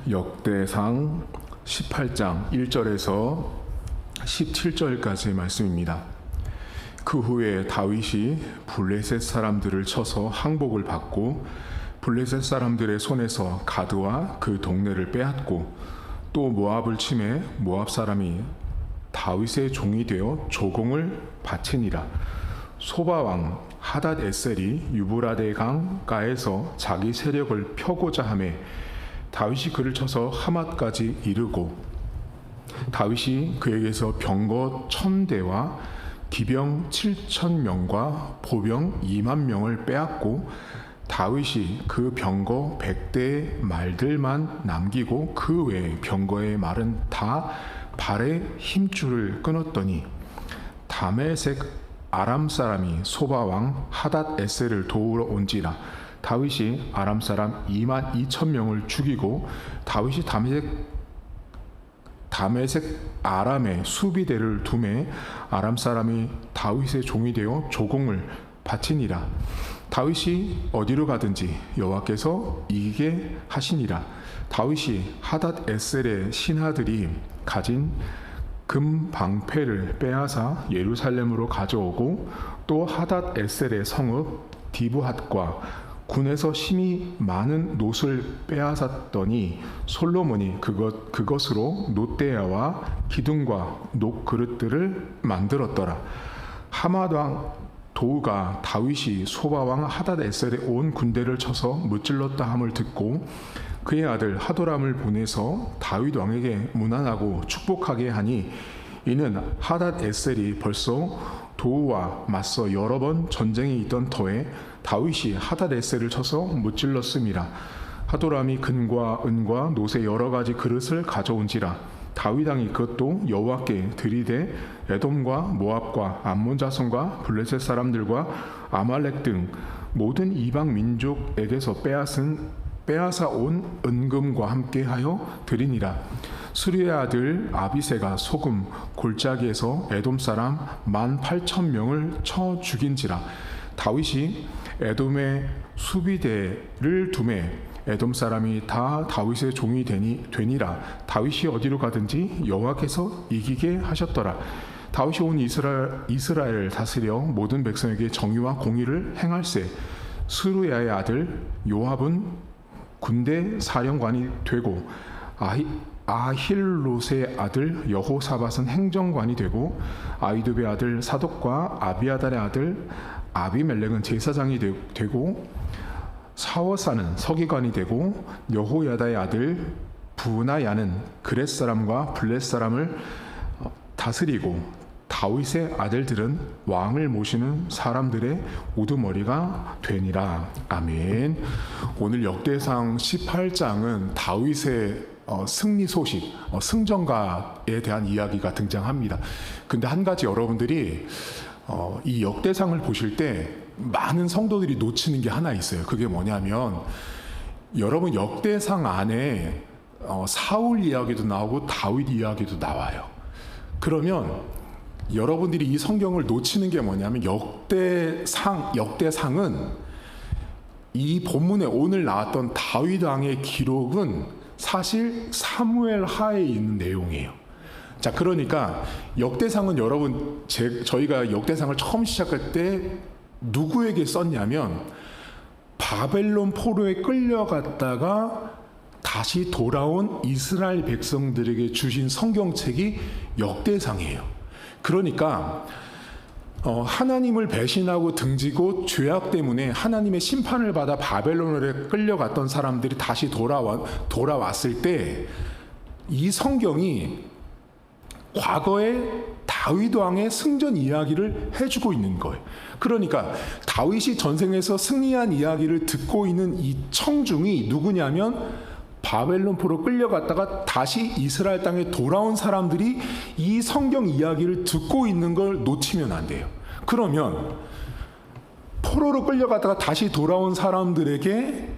역대상 18장 1절에서 17절까지의 말씀입니다. 그 후에 다윗이 블레셋 사람들을 쳐서 항복을 받고 블레셋 사람들의 손에서 가드와 그 동네를 빼앗고 또 모압을 치매 모압 사람이 다윗의 종이 되어 조공을 바치니라. 소바왕 하닷 에셀이 유브라데 강가에서 자기 세력을 펴고자 하매 다윗이 그를 쳐서 하맛까지 이르고 다윗이 그에게서 병거 1000대와 기병 7000명과 보병 20000명을 빼앗고 다윗이 그 병거 100대의 말들만 남기고 그 외에 병거의 말은 다 발에 힘줄을 끊었더니 다메섹 아람 사람이 소바왕 하닷 에셀을 도우러 온지라. 다윗이 아람 사람 22000명을 죽이고 다윗이 다메섹 아람의 수비대를 두매 아람 사람이 다윗의 종이 되어 조공을 바치니라. 다윗이 어디로 가든지 여호와께서 이기게 하시니라. 다윗이 하닷 에셀의 신하들이 가진 금 방패를 빼앗아 예루살렘으로 가져오고 또 하닷 에셀의 성읍 디브핫과 군에서 심히 많은 놋을 빼앗았더니 솔로몬이 그것으로 놋대야와 기둥과 놋 그릇들을 만들었더라. 하맛 왕 도우가 다윗이 소바왕 하닷 에셀의 온 군대를 쳐서 무찔렀다 함을 듣고 그의 아들 하도람을 보내서 다윗 왕에게 문안하고 축복하게 하니 이는 하닷 에셀이 벌써 도우와 맞서 여러 번 전쟁이 있던 터에 다윗이 하닷 에셀을 쳐서 무찔렀음이라. 하도람이 금과 은과 놋의 여러 가지 그릇을 가져온지라. 다윗 왕이 그것도 여호와께 드리되 에돔과 모압과 암몬 자손과 블레셋 사람들과 아말렉 등 모든 이방 민족에게서 빼앗아 온 은금과 함께하여 드리니라. 수리의 아들 아비새가 소금 골짜기에서 에돔 사람 18,000명을 쳐 죽인지라. 다윗이 에돔의 수비대를 두매 에돔 사람이 다 다윗의 종이 되니라. 다윗이 어디로 가든지 여호와께서 이기게 하셨더라. 다윗이 온 이스라엘을 다스려 모든 백성에게 정의와 공의를 행할세. 스루야의 아들 요압은 군대 사령관이 되고 아힐롯의 아들 여호사밧은 행정관이 되고 아이두베의 아들 사독과 아비아달의 아들 아비멜렉은 제사장이 되고 사워사는 서기관이 되고 여호야다의 아들 부나야는 그렛 사람과 블렛 사람을 다스리고 다윗의 아들들은 왕을 모시는 사람들의 우두머리가 되니라. 아멘. 오늘 역대상 18장은 다윗의 승리 소식, 승전가에 대한 이야기가 등장합니다. 근데 한 가지 여러분들이 이 역대상을 보실 때 많은 성도들이 놓치는 게 하나 있어요. 그게 뭐냐면 여러분 역대상 안에 사울 이야기도 나오고 다윗 이야기도 나와요. 그러면 여러분들이 이 성경을 놓치는 게 뭐냐면 역대상은 이 본문에 오늘 나왔던 다윗 왕의 기록은 사실 사무엘 하에 있는 내용이에요. 자, 그러니까 역대상은 여러분 저희가 역대상을 처음 시작할 때 누구에게 썼냐면 바벨론 포로에 끌려갔다가 다시 돌아온 이스라엘 백성들에게 주신 성경책이 역대상이에요. 그러니까 하나님을 배신하고 등지고 죄악 때문에 하나님의 심판을 받아 바벨론으로 끌려갔던 사람들이 다시 돌아왔을 때 이 성경이 과거의 다윗 왕의 승전 이야기를 해주고 있는 거예요. 그러니까 다윗이 전쟁에서 승리한 이야기를 듣고 있는 이 청중이 누구냐면 바벨론 포로 끌려갔다가 다시 이스라엘 땅에 돌아온 사람들이 이 성경 이야기를 듣고 있는 걸 놓치면 안 돼요. 그러면 포로로 끌려갔다가 다시 돌아온 사람들에게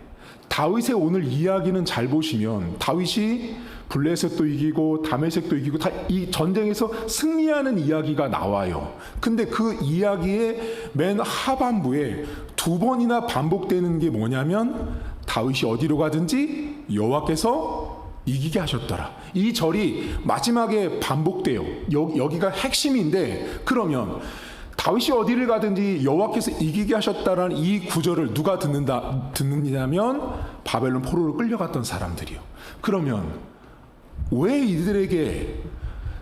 다윗의 오늘 이야기는 잘 보시면 다윗이 블레셋도 이기고 다메섹도 이기고 다 이 전쟁에서 승리하는 이야기가 나와요. 근데 그 이야기의 맨 하반부에 두 번이나 반복되는 게 뭐냐면 다윗이 어디로 가든지 여호와께서 이기게 하셨더라. 이 절이 마지막에 반복돼요. 여기가 핵심인데, 그러면 다윗이 어디를 가든지 여호와께서 이기게 하셨다라는 이 구절을 누가 듣느냐면 바벨론 포로로 끌려갔던 사람들이요. 그러면 왜 이들에게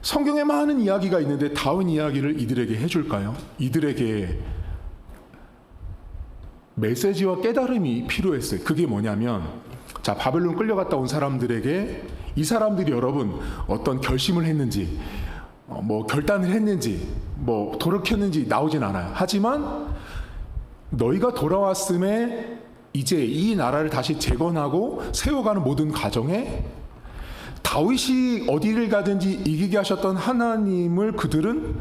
성경에 많은 이야기가 있는데 다윗 이야기를 이들에게 해줄까요? 이들에게 메시지와 깨달음이 필요했어요. 그게 뭐냐면, 자, 바벨론 끌려갔다 온 사람들에게 이 사람들이 여러분 어떤 결심을 했는지, 뭐 결단을 했는지, 뭐 돌이켰는지 나오진 않아요. 하지만 너희가 돌아왔음에 이제 이 나라를 다시 재건하고 세워가는 모든 과정에 다윗이 어디를 가든지 이기게 하셨던 하나님을 그들은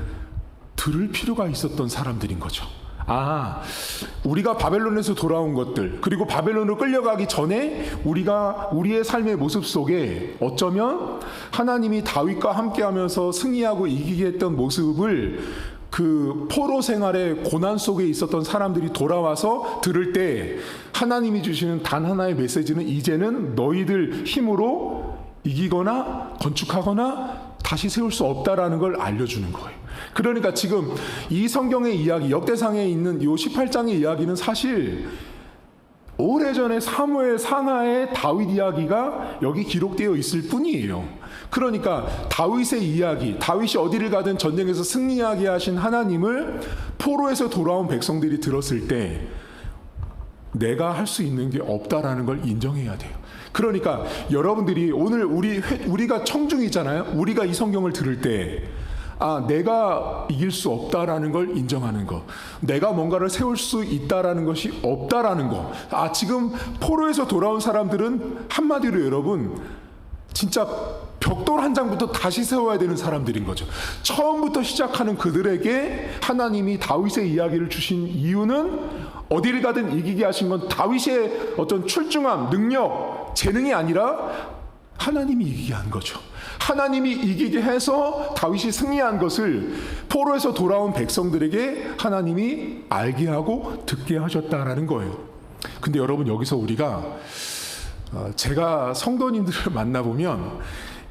들을 필요가 있었던 사람들인 거죠. 아, 우리가 바벨론에서 돌아온 것들, 그리고 바벨론으로 끌려가기 전에 우리의 삶의 모습 속에 어쩌면 하나님이 다윗과 함께하면서 승리하고 이기게 했던 모습을 그 포로 생활의 고난 속에 있었던 사람들이 돌아와서 들을 때 하나님이 주시는 단 하나의 메시지는 이제는 너희들 힘으로 이기거나 건축하거나 다시 세울 수 없다라는 걸 알려주는 거예요. 그러니까 지금 이 성경의 이야기, 역대상에 있는 이 18장의 이야기는 사실 오래전에 사무엘 상하의 다윗 이야기가 여기 기록되어 있을 뿐이에요. 그러니까 다윗의 이야기, 다윗이 어디를 가든 전쟁에서 승리하게 하신 하나님을 포로에서 돌아온 백성들이 들었을 때 내가 할 수 있는 게 없다라는 걸 인정해야 돼요. 그러니까 여러분들이 오늘 우리가 청중이잖아요. 우리가 이 성경을 들을 때 내가 이길 수 없다라는 걸 인정하는 거, 내가 뭔가를 세울 수 있다라는 것이 없다라는 거. 지금 포로에서 돌아온 사람들은 한마디로 여러분 진짜 벽돌 한 장부터 다시 세워야 되는 사람들인 거죠. 처음부터 시작하는 그들에게 하나님이 다윗의 이야기를 주신 이유는 어디를 가든 이기게 하신 건 다윗의 어떤 출중함, 능력, 재능이 아니라 하나님이 이기게 한 거죠. 하나님이 이기게 해서 다윗이 승리한 것을 포로에서 돌아온 백성들에게 하나님이 알게 하고 듣게 하셨다라는 거예요. 근데 여러분 여기서 우리가 제가 성도님들을 만나보면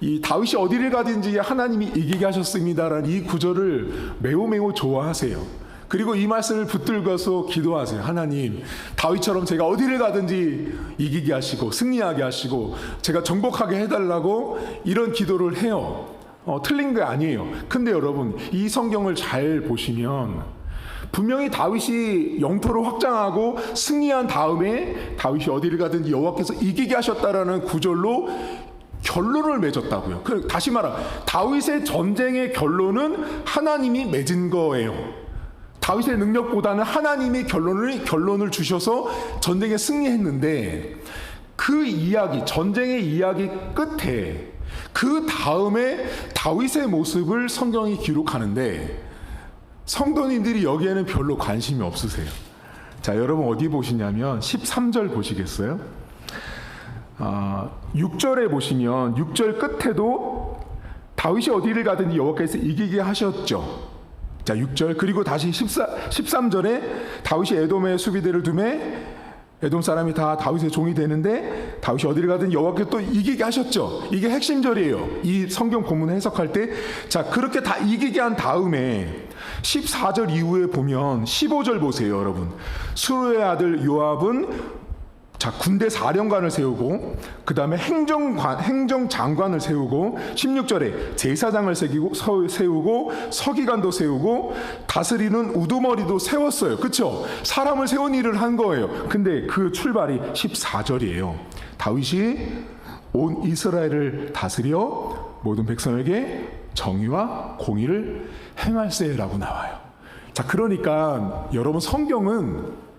이 다윗이 어디를 가든지 하나님이 이기게 하셨습니다라는 이 구절을 매우 좋아하세요. 그리고 이 말씀을 붙들고서 기도하세요. 하나님, 다윗처럼 제가 어디를 가든지 이기게 하시고 승리하게 하시고 제가 정복하게 해달라고 이런 기도를 해요. 틀린 게 아니에요. 근데 여러분 이 성경을 잘 보시면 분명히 다윗이 영토를 확장하고 승리한 다음에 다윗이 어디를 가든지 여호와께서 이기게 하셨다라는 구절로 결론을 맺었다고요. 다시 말하면 다윗의 전쟁의 결론은 하나님이 맺은 거예요. 다윗의 능력보다는 하나님이 결론을 주셔서 전쟁에 승리했는데 그 이야기, 전쟁의 이야기 끝에 그 다음에 다윗의 모습을 성경이 기록하는데 성도님들이 여기에는 별로 관심이 없으세요. 자, 여러분 어디 보시냐면 13절 보시겠어요? 6절에 보시면 6절 끝에도 다윗이 어디를 가든지 여호와께서 이기게 하셨죠. 자, 6절 그리고 다시 13절에 다윗이 에돔의 수비대를 두매 에돔 사람이 다 다윗의 종이 되는데 다윗이 어디를 가든 여호와께서 또 이기게 하셨죠. 이게 핵심 절이에요. 이 성경 본문 해석할 때. 자, 그렇게 다 이기게 한 다음에 14절 이후에 보면 15절 보세요, 여러분. 수르의 아들 요압은 군대 사령관을 세우고 그 다음에 행정장관을 세우고 16절에 제사장을 세우고 서기관도 세우고 다스리는 우두머리도 세웠어요. 그렇죠? 사람을 세운 일을 한 거예요. 근데 그 출발이 14절이에요. 다윗이 온 이스라엘을 다스려 모든 백성에게 정의와 공의를 행할세라고 나와요. 자, 그러니까 여러분 성경은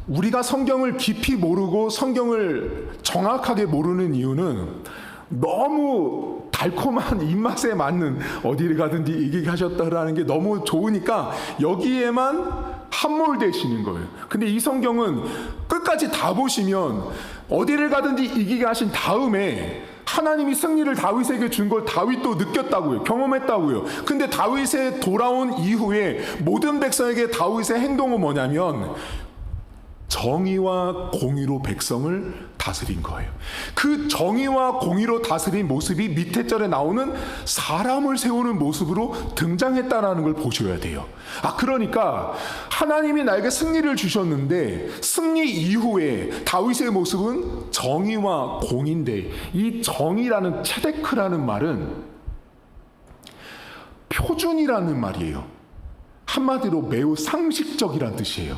우리가 성경을 깊이 모르고 성경을 정확하게 모르는 이유는 너무 달콤한 입맛에 맞는 어디를 가든지 이기게 하셨다라는 게 너무 좋으니까 여기에만 함몰되시는 거예요. 근데 이 성경은 끝까지 다 보시면 어디를 가든지 이기게 하신 다음에 하나님이 승리를 다윗에게 준 걸 다윗도 느꼈다고요. 경험했다고요. 근데 다윗에 돌아온 이후에 모든 백성에게 다윗의 행동은 뭐냐면 정의와 공의로 백성을 다스린 거예요. 그 정의와 공의로 다스린 모습이 밑에 절에 나오는 사람을 세우는 모습으로 등장했다는 걸 보셔야 돼요. 그러니까 하나님이 나에게 승리를 주셨는데 승리 이후에 다윗의 모습은 정의와 공인데, 이 정의라는 체데크라는 말은 표준이라는 말이에요. 한마디로 매우 상식적이라는 뜻이에요.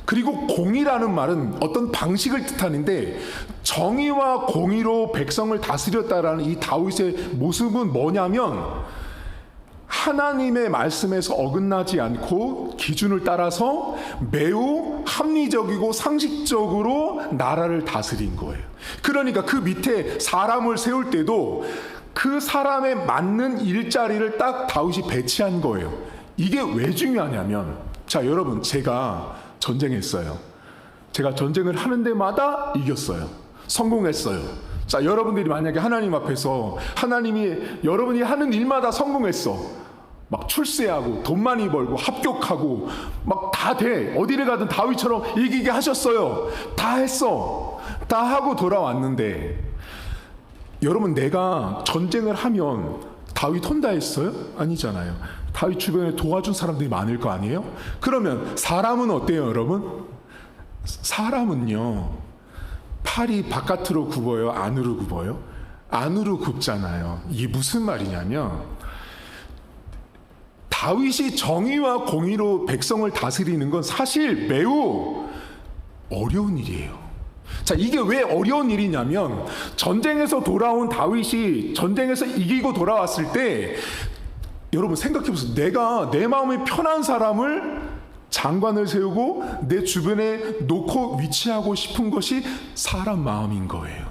그리고 공의라는 말은 어떤 방식을 뜻하는데, 정의와 공의로 백성을 다스렸다라는 이 다윗의 모습은 뭐냐면, 하나님의 말씀에서 어긋나지 않고 기준을 따라서 매우 합리적이고 상식적으로 나라를 다스린 거예요. 그러니까 그 밑에 사람을 세울 때도 그 사람에 맞는 일자리를 딱 다윗이 배치한 거예요. 이게 왜 중요하냐면, 자, 여러분, 제가 전쟁했어요. 제가 전쟁을 하는 데마다 이겼어요. 성공했어요. 자, 여러분들이 만약에 하나님 앞에서 하나님이 여러분이 하는 일마다 성공했어. 막 출세하고 돈 많이 벌고 합격하고 막 다 돼. 어디를 가든 다윗처럼 이기게 하셨어요. 다 했어. 다 하고 돌아왔는데, 여러분, 내가 전쟁을 하면 다윗 혼자 했어요? 아니잖아요. 다윗 주변에 도와준 사람들이 많을 거 아니에요? 그러면 사람은 어때요, 여러분? 사람은요, 팔이 바깥으로 굽어요, 안으로 굽어요? 안으로 굽잖아요. 이게 무슨 말이냐면, 다윗이 정의와 공의로 백성을 다스리는 건 사실 매우 어려운 일이에요. 자, 이게 왜 어려운 일이냐면, 전쟁에서 돌아온 다윗이 전쟁에서 이기고 돌아왔을 때, 여러분 생각해 보세요. 내가 내 마음이 편한 사람을 장관을 세우고 내 주변에 놓고 위치하고 싶은 것이 사람 마음인 거예요.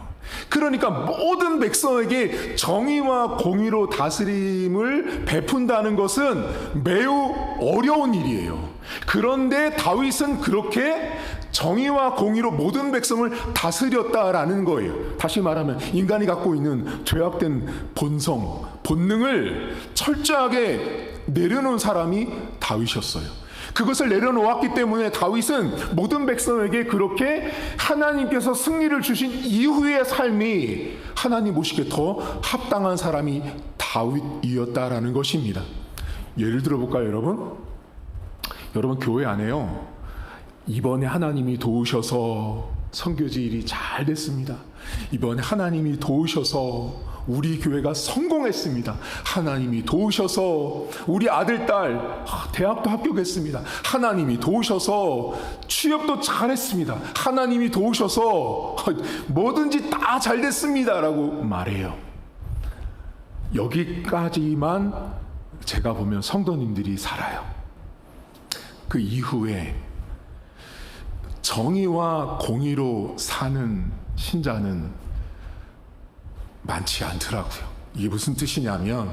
그러니까 모든 백성에게 정의와 공의로 다스림을 베푼다는 것은 매우 어려운 일이에요. 그런데 다윗은 그렇게 정의와 공의로 모든 백성을 다스렸다라는 거예요. 다시 말하면 인간이 갖고 있는 죄악된 본성, 본능을 철저하게 내려놓은 사람이 다윗이었어요. 그것을 내려놓았기 때문에 다윗은 모든 백성에게 그렇게 하나님께서 승리를 주신 이후의 삶이 하나님 보시기에 더 합당한 사람이 다윗이었다라는 것입니다. 예를 들어볼까요, 여러분? 여러분, 교회 안에요, 이번에 하나님이 도우셔서 선교지 일이 잘 됐습니다. 이번에 하나님이 도우셔서 우리 교회가 성공했습니다. 하나님이 도우셔서 우리 아들, 딸 대학도 합격했습니다. 하나님이 도우셔서 취업도 잘했습니다. 하나님이 도우셔서 뭐든지 다 잘 됐습니다 라고 말해요. 여기까지만 제가 보면 성도님들이 살아요. 그 이후에 정의와 공의로 사는 신자는 많지 않더라고요. 이게 무슨 뜻이냐면,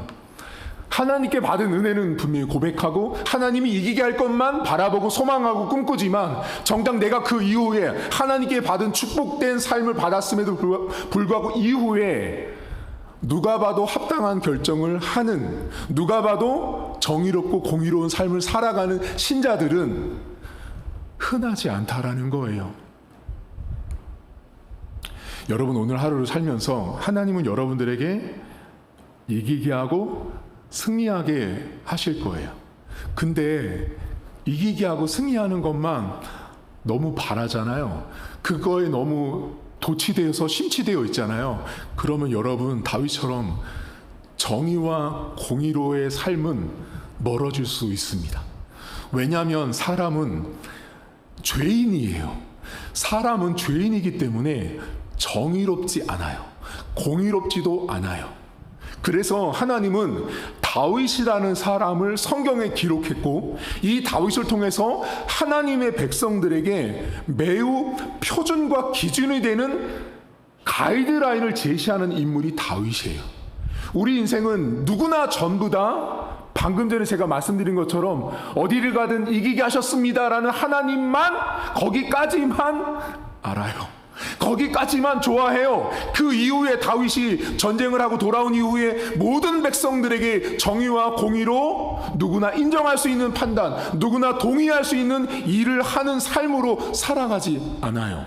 하나님께 받은 은혜는 분명히 고백하고 하나님이 이기게 할 것만 바라보고 소망하고 꿈꾸지만, 정작 내가 그 이후에 하나님께 받은 축복된 삶을 받았음에도 불구하고 이후에 누가 봐도 합당한 결정을 하는, 누가 봐도 정의롭고 공의로운 삶을 살아가는 신자들은 흔하지 않다라는 거예요. 여러분, 오늘 하루를 살면서 하나님은 여러분들에게 이기게 하고 승리하게 하실 거예요. 근데 이기게 하고 승리하는 것만 너무 바라잖아요. 그거에 너무 도취되어서 심취되어 있잖아요. 그러면 여러분, 다윗처럼 정의와 공의로의 삶은 멀어질 수 있습니다. 왜냐하면 사람은 죄인이에요. 사람은 죄인이기 때문에 정의롭지 않아요. 공의롭지도 않아요. 그래서 하나님은 다윗이라는 사람을 성경에 기록했고, 이 다윗을 통해서 하나님의 백성들에게 매우 표준과 기준이 되는 가이드라인을 제시하는 인물이 다윗이에요. 우리 인생은 누구나 전부 다 방금 전에 제가 말씀드린 것처럼 어디를 가든 이기게 하셨습니다라는 하나님만, 거기까지만 알아요. 거기까지만 좋아해요. 그 이후에 다윗이 전쟁을 하고 돌아온 이후에 모든 백성들에게 정의와 공의로 누구나 인정할 수 있는 판단, 누구나 동의할 수 있는 일을 하는 삶으로 살아가지 않아요.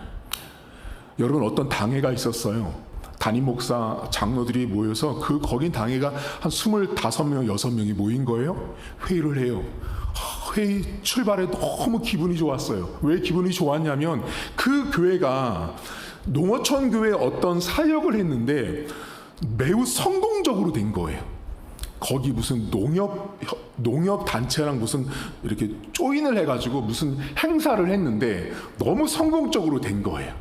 여러분 어떤 당회가 있었어요. 담임 목사 장로들이 모여서 거긴 당회가 한 25명, 6명이 모인 거예요. 회의를 해요. 회의 출발에 너무 기분이 좋았어요. 왜 기분이 좋았냐면 그 교회가 농어촌 교회에 어떤 사역을 했는데 매우 성공적으로 된 거예요. 거기 무슨 농협 단체랑 무슨 이렇게 조인을 해가지고 무슨 행사를 했는데 너무 성공적으로 된 거예요.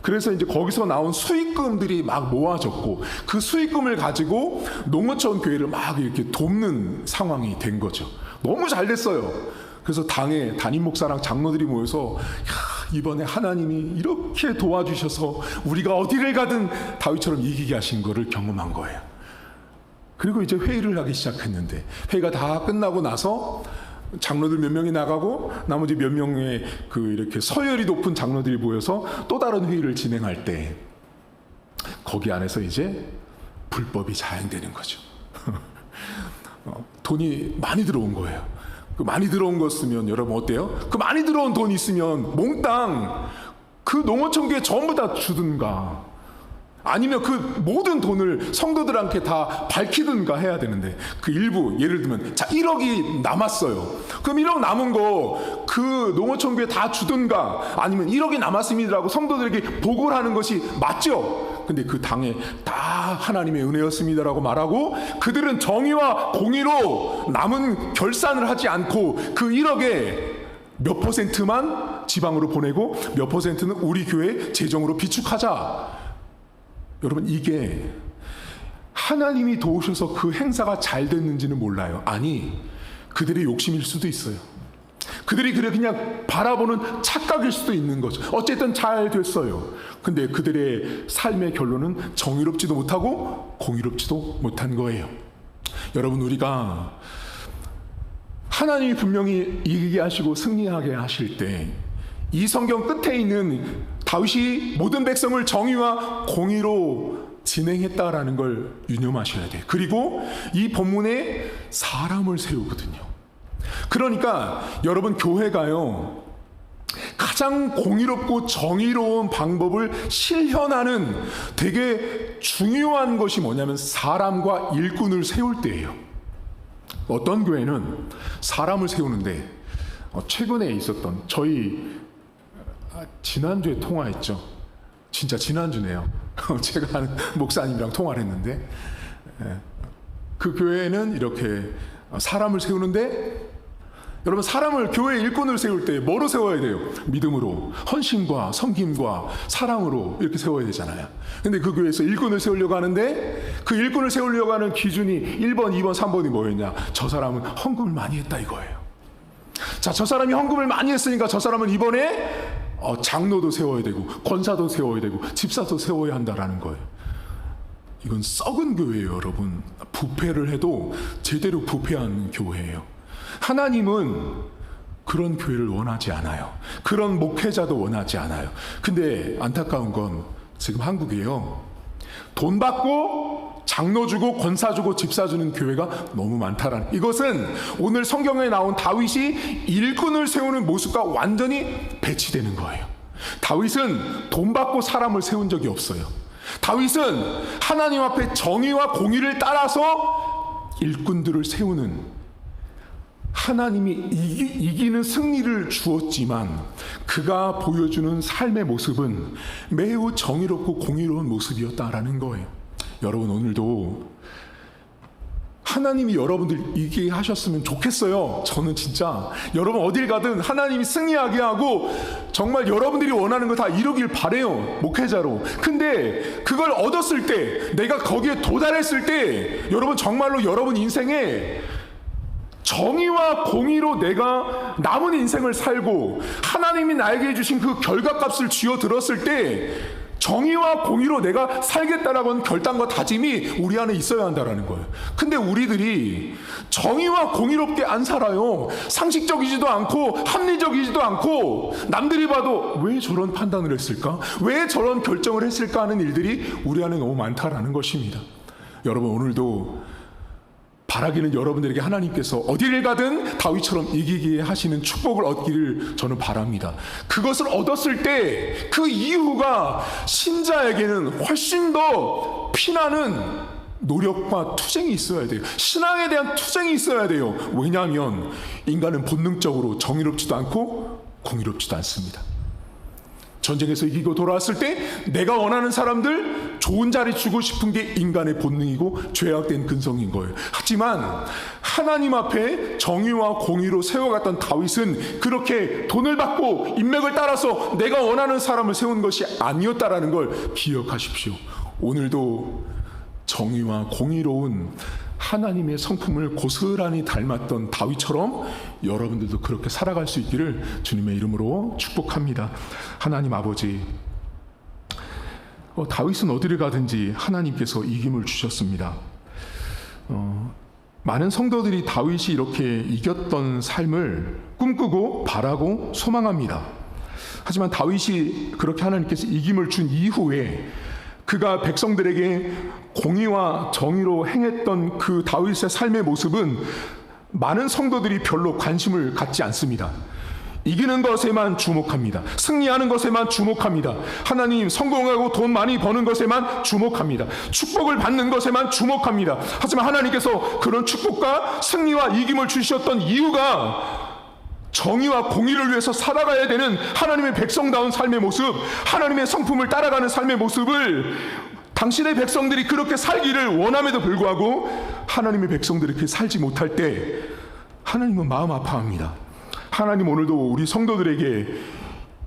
그래서 이제 거기서 나온 수익금들이 막 모아졌고 그 수익금을 가지고 농어촌 교회를 막 이렇게 돕는 상황이 된 거죠. 너무 잘 됐어요. 그래서 당에 담임 목사랑 장로들이 모여서 이번에 하나님이 이렇게 도와주셔서 우리가 어디를 가든 다윗처럼 이기게 하신 거를 경험한 거예요. 그리고 이제 회의를 하기 시작했는데 회의가 다 끝나고 나서 장로들 몇 명이 나가고 나머지 몇 명의 이렇게 서열이 높은 장로들이 모여서 또 다른 회의를 진행할 때 거기 안에서 이제 불법이 자행되는 거죠. 돈이 많이 들어온 거예요. 그 많이 들어온 거 쓰면 여러분 어때요? 그 많이 들어온 돈 있으면 몽땅 그 농어촌교회 전부 다 주든가 아니면 그 모든 돈을 성도들한테 다 밝히든가 해야 되는데 그 일부 예를 들면 자 1억이 남았어요. 그럼 1억 남은 거 그 농어촌교회 다 주든가 아니면 1억이 남았습니다라고 성도들에게 보고를 하는 것이 맞죠? 근데 그 당에 다 하나님의 은혜였습니다라고 말하고 그들은 정의와 공의로 남은 결산을 하지 않고 그 1억에 몇 %만 지방으로 보내고 몇 %는 우리 교회 재정으로 비축하자. 여러분 이게 하나님이 도우셔서 그 행사가 잘 됐는지는 몰라요. 아니 그들의 욕심일 수도 있어요. 그들이 그냥 바라보는 착각일 수도 있는 거죠. 어쨌든 잘 됐어요. 근데 그들의 삶의 결론은 정의롭지도 못하고 공의롭지도 못한 거예요. 여러분 우리가 하나님이 분명히 이기게 하시고 승리하게 하실 때 이 성경 끝에 있는 다윗이 모든 백성을 정의와 공의로 진행했다라는 걸 유념하셔야 돼요. 그리고 이 본문에 사람을 세우거든요. 그러니까 여러분 교회가요 가장 공의롭고 정의로운 방법을 실현하는 되게 중요한 것이 뭐냐면 사람과 일꾼을 세울 때예요. 어떤 교회는 사람을 세우는데 최근에 있었던 저희 지난주에 통화했죠. 진짜 지난주네요. 제가 아는 목사님이랑 통화를 했는데 그 교회는 이렇게 사람을 세우는데 여러분 사람을 교회 일꾼을 세울 때 뭐로 세워야 돼요? 믿음으로 헌신과 섬김과 사랑으로 이렇게 세워야 되잖아요. 근데 그 교회에서 일꾼을 세우려고 하는데 그 일꾼을 세우려고 하는 기준이 1번, 2번, 3번이 뭐였냐? 저 사람은 헌금을 많이 했다 이거예요. 자, 저 사람이 헌금을 많이 했으니까 저 사람은 이번에 장로도 세워야 되고 권사도 세워야 되고 집사도 세워야 한다라는 거예요. 이건 썩은 교회예요, 여러분. 부패를 해도 제대로 부패하는 교회예요. 하나님은 그런 교회를 원하지 않아요. 그런 목회자도 원하지 않아요. 근데 안타까운 건 지금 한국이에요. 돈 받고 장로 주고 권사 주고 집사 주는 교회가 너무 많다라는, 이것은 오늘 성경에 나온 다윗이 일꾼을 세우는 모습과 완전히 배치되는 거예요. 다윗은 돈 받고 사람을 세운 적이 없어요. 다윗은 하나님 앞에 정의와 공의를 따라서 일꾼들을 세우는, 하나님이 이기는 승리를 주었지만 그가 보여주는 삶의 모습은 매우 정의롭고 공의로운 모습이었다라는 거예요. 여러분 오늘도 하나님이 여러분들 이기게 하셨으면 좋겠어요. 저는 진짜 여러분 어딜 가든 하나님이 승리하게 하고 정말 여러분들이 원하는 거 다 이루길 바래요, 목회자로. 근데 그걸 얻었을 때, 내가 거기에 도달했을 때 여러분 정말로 여러분 인생에 정의와 공의로 내가 남은 인생을 살고 하나님이 나에게 주신 그 결과값을 쥐어 들었을 때 정의와 공의로 내가 살겠다라고 하는 결단과 다짐이 우리 안에 있어야 한다는 거예요. 근데 우리들이 정의와 공의롭게 안 살아요. 상식적이지도 않고 합리적이지도 않고 남들이 봐도 왜 저런 판단을 했을까? 왜 저런 결정을 했을까 하는 일들이 우리 안에 너무 많다라는 것입니다. 여러분 오늘도 바라기는 여러분들에게 하나님께서 어디를 가든 다윗처럼 이기게 하시는 축복을 얻기를 저는 바랍니다. 그것을 얻었을 때 그 이후가 신자에게는 훨씬 더 피나는 노력과 투쟁이 있어야 돼요. 신앙에 대한 투쟁이 있어야 돼요. 왜냐하면 인간은 본능적으로 정의롭지도 않고 공의롭지도 않습니다. 전쟁에서 이기고 돌아왔을 때 내가 원하는 사람들 좋은 자리 주고 싶은 게 인간의 본능이고 죄악된 근성인 거예요. 하지만 하나님 앞에 정의와 공의로 세워갔던 다윗은 그렇게 돈을 받고 인맥을 따라서 내가 원하는 사람을 세운 것이 아니었다라는 걸 기억하십시오. 오늘도 정의와 공의로운 하나님의 성품을 고스란히 닮았던 다윗처럼 여러분들도 그렇게 살아갈 수 있기를 주님의 이름으로 축복합니다. 하나님 아버지, 다윗은 어디를 가든지 하나님께서 이김을 주셨습니다. 많은 성도들이 다윗이 이렇게 이겼던 삶을 꿈꾸고 바라고 소망합니다. 하지만 다윗이 그렇게 하나님께서 이김을 준 이후에 그가 백성들에게 공의와 정의로 행했던 그 다윗의 삶의 모습은 많은 성도들이 별로 관심을 갖지 않습니다. 이기는 것에만 주목합니다. 승리하는 것에만 주목합니다. 하나님 성공하고 돈 많이 버는 것에만 주목합니다. 축복을 받는 것에만 주목합니다. 하지만 하나님께서 그런 축복과 승리와 이김을 주셨던 이유가 정의와 공의를 위해서 살아가야 되는 하나님의 백성다운 삶의 모습, 하나님의 성품을 따라가는 삶의 모습을 당신의 백성들이 그렇게 살기를 원함에도 불구하고 하나님의 백성들이 그렇게 살지 못할 때 하나님은 마음 아파합니다. 하나님 오늘도 우리 성도들에게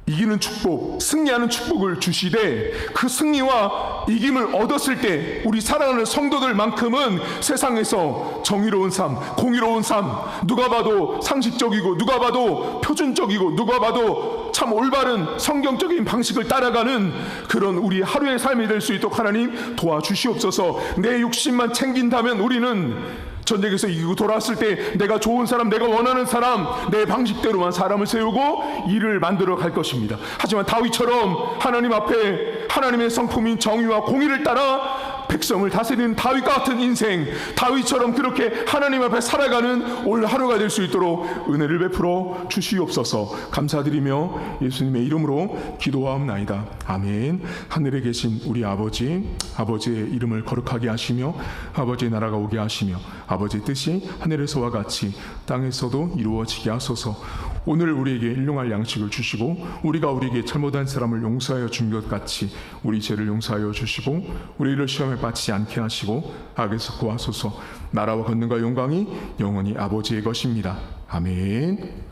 이기는 축복, 승리하는 축복을 주시되 그 승리와 이김을 얻었을 때 우리 사랑하는 성도들만큼은 세상에서 정의로운 삶, 공의로운 삶, 누가 봐도 상식적이고 누가 봐도 표준적이고 누가 봐도 참 올바른 성경적인 방식을 따라가는 그런 우리 하루의 삶이 될 수 있도록 하나님 도와주시옵소서. 내 욕심만 챙긴다면 우리는 전쟁에서 이기고 돌아왔을 때 내가 좋은 사람, 내가 원하는 사람, 내 방식대로만 사람을 세우고 일을 만들어 갈 것입니다. 하지만 다윗처럼 하나님 앞에 하나님의 성품인 정의와 공의를 따라 백성을 다스리는 다윗 같은 인생, 다윗처럼 그렇게 하나님 앞에 살아가는 오늘 하루가 될 수 있도록 은혜를 베풀어 주시옵소서. 감사드리며 예수님의 이름으로 기도하옵나이다. 아멘. 하늘에 계신 우리 아버지, 아버지의 이름을 거룩하게 하시며 아버지의 나라가 오게 하시며 아버지의 뜻이 하늘에서와 같이 땅에서도 이루어지게 하소서. 오늘 우리에게 일용할 양식을 주시고 우리가 우리에게 잘못한 사람을 용서하여 준 것 같이 우리 죄를 용서하여 주시고 우리를 시험에 빠지지 않게 하시고 악에서 구하소서. 나라와 권능과 영광이 영원히 아버지의 것입니다. 아멘.